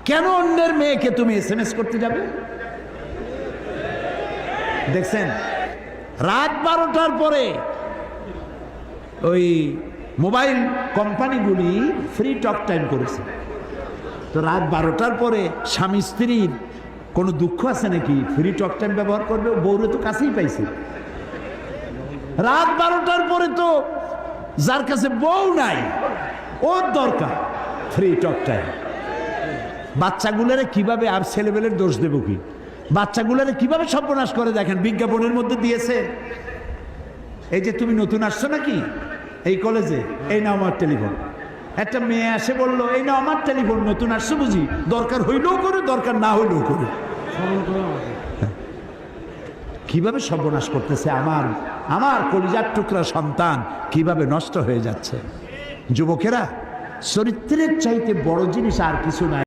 কেন অন্যের মেয়েকে তুমি SMS করতে যাবে? দেখছেন, রাত 12টার পরে ওই মোবাইল কোম্পানিগুলি ফ্রি টক টাইম করেছে। তো রাত 12টার পরে স্বামী স্ত্রীর কোনো দুঃখ আছে নাকি? ফ্রি টক টাইম ব্যবহার করবে, বউরে তো কাছেই পাইছে। রাত 12টার পরে তো যার কাছে বউ নাই ওর দরকার ফ্রি টক টাইম। বাচ্চাগুলোরে কিভাবে, আর ছেলেবেলের দোষ দেব কি, বাচ্চাগুলোরে কিভাবে সর্বনাশ করে দেখেন। বিজ্ঞাপনের মধ্যে দিয়েছে, এই যে তুমি নতুন আসছো নাকি এই কলেজে, এই নাও আমার টেলিফোন। একটা মেয়ে আসে বললো, এই নাও আমার টেলিফোন, নতুন আসছো বুঝি, দরকার হইলেও করে, দরকার না হইলেও করে। কিভাবে সর্বনাশ করতেছে আমার আমার কলিজার টুকরা সন্তান, কিভাবে নষ্ট হয়ে যাচ্ছে। যুবকেরা, চরিত্রের চাইতে বড় জিনিস আর কিছু নাই।